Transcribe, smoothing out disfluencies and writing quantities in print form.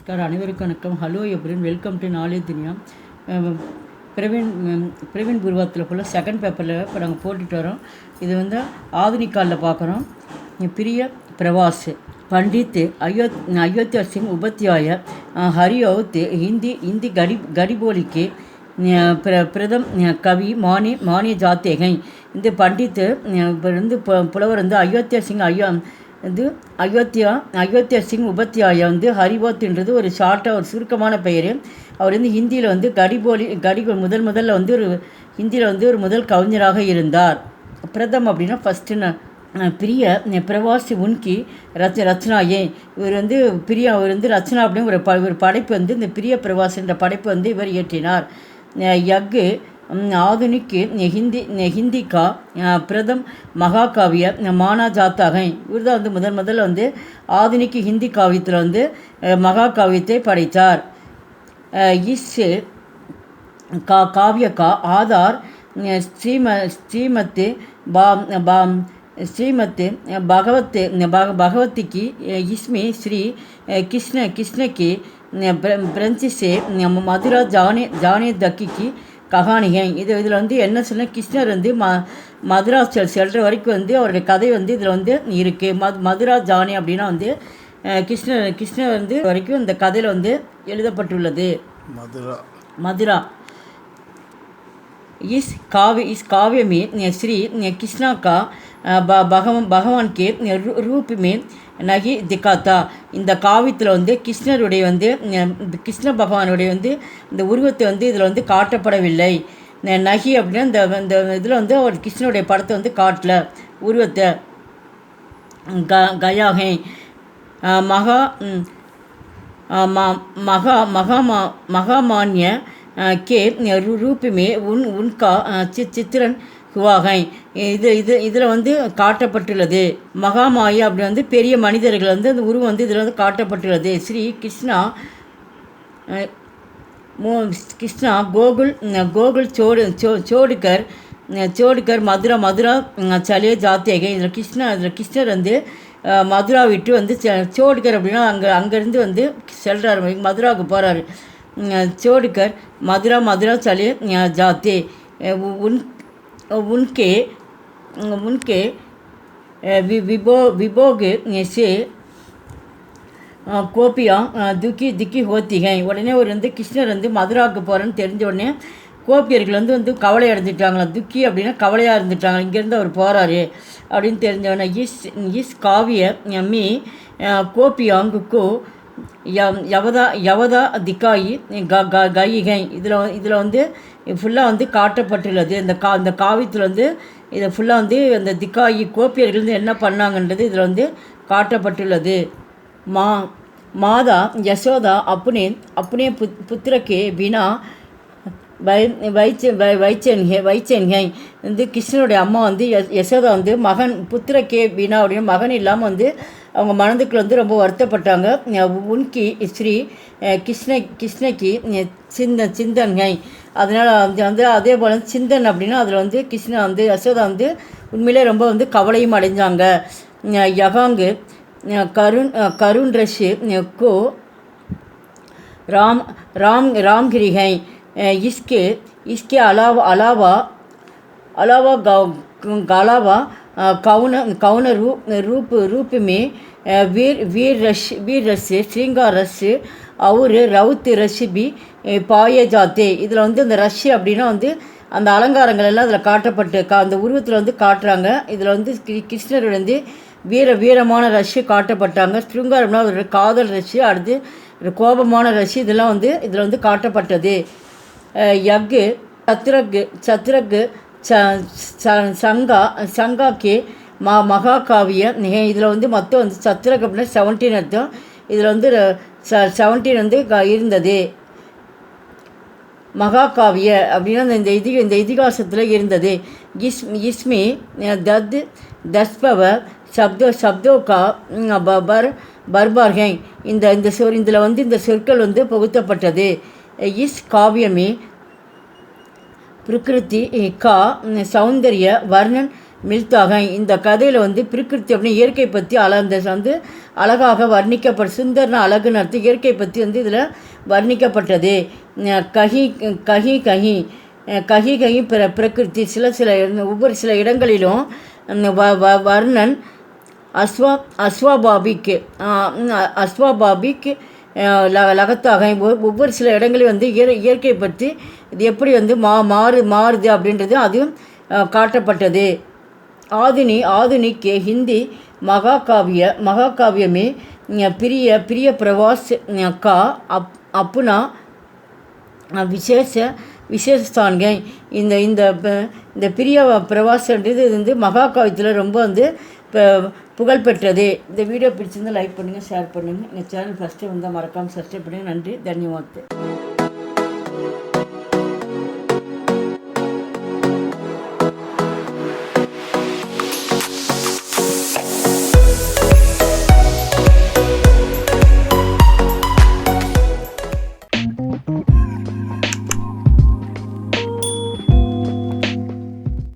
நமஸ்கார். அனைவருக்கும் வணக்கம். Hello எப்ரின், welcome to knowledge துனியா. பிரவீன் பூர்வாத்தில் ஃபுல்லாக செகண்ட் பேப்பரில் இப்போ நாங்கள் போட்டுட்டு வரோம். இது வந்து ஆதுனிக்காலில் பார்க்குறோம். பிரிய பிரவாஸ் பண்டித் அயோத்தியா சிங் உபாத்யாய ஹரியோத் ஹிந்தி கடிபோலிக்கு பிரதம் கவி மானிய ஜாத்தேகை. இந்த பண்டித்து வந்து புலவர் வந்து அயோத்தியா சிங் அயோத்தியா சிங் உபாத்யாயா வந்து ஹரிவோத்ன்றது ஒரு ஷார்ட்டாக ஒரு சுருக்கமான பெயர். அவர் வந்து ஹிந்தியில் வந்து முதல்ல வந்து ஒரு ஹிந்தியில் வந்து ஒரு முதல் கவிஞராக இருந்தார். பிரதம் அப்படின்னா ஃபஸ்ட்டு. பிரிய பிரவாசி உன்கி ரச்சனாயே, இவர் வந்து அவர் வந்து ரச்சனா அப்படின்னு ஒரு படைப்பு வந்து இந்த பிரிய பிரவாஸ் என்ற படைப்பு வந்து இவர் இயற்றினார். யக்கு ஆதுனிக் ஹிந்தி கா பிரதம் மகாகாவிய மானா ஜாத்தாகை. இவர் தான் வந்து முதல்ல வந்து ஆதுனிக் ஹிந்தி காவியத்தில் வந்து மகாகாவியத்தை படைத்தார். இஸ் காவிய கா ஆதார் ஸ்ரீமத் भगवती इसमें श्री कृष्ण की ब्रंची से मधुरा जाने दकी की கஹானிகை. இதில் வந்து என்ன சொன்னால், கிருஷ்ணர் வந்து மதுரா செல்கிற வரைக்கும் வந்து அவருடைய கதை வந்து இதில் வந்து இருக்குது. மதுரா ஜானி அப்படின்னா வந்து கிருஷ்ணர் வந்து வரைக்கும் இந்த கதையில் வந்து எழுதப்பட்டுள்ளது. மதுரா इस काव्य में श्री कृष्णा का भगवान के रूप में நகி திகாத்தா. இந்த காவியத்தில் வந்து கிருஷ்ணருடைய வந்து கிருஷ்ண பகவானுடைய வந்து இந்த உருவத்தை வந்து இதில் வந்து காட்டப்படவில்லை. நகி அப்படின்னா இந்த இதில் வந்து அவர் கிருஷ்ணருடைய படத்தை வந்து காட்டல, உருவத்தை. கயாகை மகாமான்ய के रूप में उनका चित्रण हुआகை. இதில் வந்து காட்டப்பட்டுள்ளது. மகாமாயா அப்படி வந்து பெரிய மனிதர்கள் வந்து அந்த உருவம் வந்து இதில் வந்து காட்டப்பட்டுள்ளது. ஸ்ரீ கிருஷ்ணா கோகுல் சோடுகர் மதுரா சலே ஜாத்தேகை. இதில் கிருஷ்ணர் வந்து மதுரா விட்டு வந்து சோடுகர் அப்படின்னா அங்கேருந்து வந்து செல்கிறார், மதுராவுக்கு போகிறாரு. சோடுகர் மதுரா சலே ஜாத்தே. उनके विभोग से கோபியா துக்கி ஹோத்திகை. உடனே ஒரு வந்து கிருஷ்ணர் வந்து மதுராவுக்கு போகிறேன்னு தெரிஞ்ச உடனே கோபியர்கள் வந்து கவலை அடைஞ்சிட்டாங்களாம். துக்கி அப்படின்னா கவலையாக இருந்துட்டாங்க, இங்கேருந்து அவர் போகிறாரு அப்படின்னு தெரிஞ்சவொடனே இஸ் காவிய மீ கோபியாங்குக்கோ யவதா திக்காயி கைகை. இதில் வந்து ஃபுல்லாக வந்து காட்டப்பட்டுள்ளது. இந்த காவியத்தில் வந்து இதை ஃபுல்லாக வந்து அந்த திக்காயி கோபியர்கள் வந்து என்ன பண்ணாங்கன்றது இதில் வந்து காட்டப்பட்டுள்ளது. மாதா யசோதா அப்புனே புத்திரக்கே பினா வைச்சென்கை. வந்து கிருஷ்ணனுடைய அம்மா வந்து யசோதா வந்து புத்திரக்கே பினா அப்படின்னு மகன் இல்லாமல் வந்து அவங்க மனதுக்குள்ள வந்து ரொம்ப வருத்தப்பட்டாங்க. உன்கி ஸ்ரீ கிருஷ்ணக்கு சிந்தன்கை. அதனால் வந்து அதே போல் சிந்தன் அப்படின்னா அதில் வந்து கிருஷ்ணா வந்து யசோதா வந்து உண்மையிலே ரொம்ப வந்து கவலையும் அடைஞ்சாங்க. யகாங்கு கருண் ரஷு கோ ராம்கிரிகை. इसके अलावा कौन रूप में वीर रस श्रृंगार रस और रौत रस भी पाए जाते. இதில் வந்து அந்த ரஷ் அப்படின்னா வந்து அந்த அலங்காரங்கள் எல்லாம் அதில் காட்டப்பட்டு அந்த உருவத்தில் வந்து காட்டுறாங்க. இதில் வந்து கிருஷ்ணர் வந்து வீரமான ரஷ்ஷு காட்டப்பட்டாங்க. ஸ்ருங்காரம்னா ஒரு காதல் ரஷ்ஷு, அடுத்து ஒரு கோபமான ரஷ்ஷு, இதெல்லாம் வந்து இதில் வந்து காட்டப்பட்டது. யக்கு சத்ரக் சங்காக்கே மகாகாவிய. இதில் வந்து மொத்தம் வந்து சத்ரக் அப்படின்னா 17 அர்த்தம். இதில் வந்து 17 வந்து இருந்தது. மகாகாவிய அப்படின்னா இந்த இதிகாசத்தில் இருந்தது. இஸ்மி தஸ்பவ சப்தோகா பர்பார்கை. இதில் வந்து இந்த சொற்கள் வந்து புகுத்தப்பட்டது. இஸ் காவியமே प्रकृति का सौंदर्य वर्णन மில்தாக. இந்த கதையில் வந்து பிரகிருதி அப்படின்னு இயற்கை பற்றி அந்த வந்து அழகாக சுந்தர்னா அழகுன்னு அர்த்தம். இயற்கை பற்றி வந்து இதில் வர்ணிக்கப்பட்டது. கஹி கஹி கஹி கஹி கஹி பிரகிருதி. ஒவ்வொரு சில இடங்களிலும் வர்ணன் அஸ்வாபாபிக் லகத்தாக. ஒவ்வொரு சில இடங்களில் வந்து இயற்கை பற்றி இது எப்படி வந்து மாறுது அப்படின்றது அதுவும் காட்டப்பட்டது. ஆதுனிக் ஹிந்தி மகாகாவியமே பிரிய பிரவாஸ் கா அப்புனா விசேஷஸ்தான்க. இந்த இந்த இந்த பிரிய பிரவாசன்றது வந்து மகாகாவியத்தில் ரொம்ப வந்து புகழ்பெற்றது. இந்த வீடியோ பிடிச்சிருந்தால் லைக் பண்ணுங்கள், ஷேர் பண்ணுங்கள். எங்கள் சேனல் ஃபஸ்ட்டு வந்தால் மறக்காமல் சப்ஸ்கிரைப் பண்ணுங்கள். நன்றி, தன்யவாத்.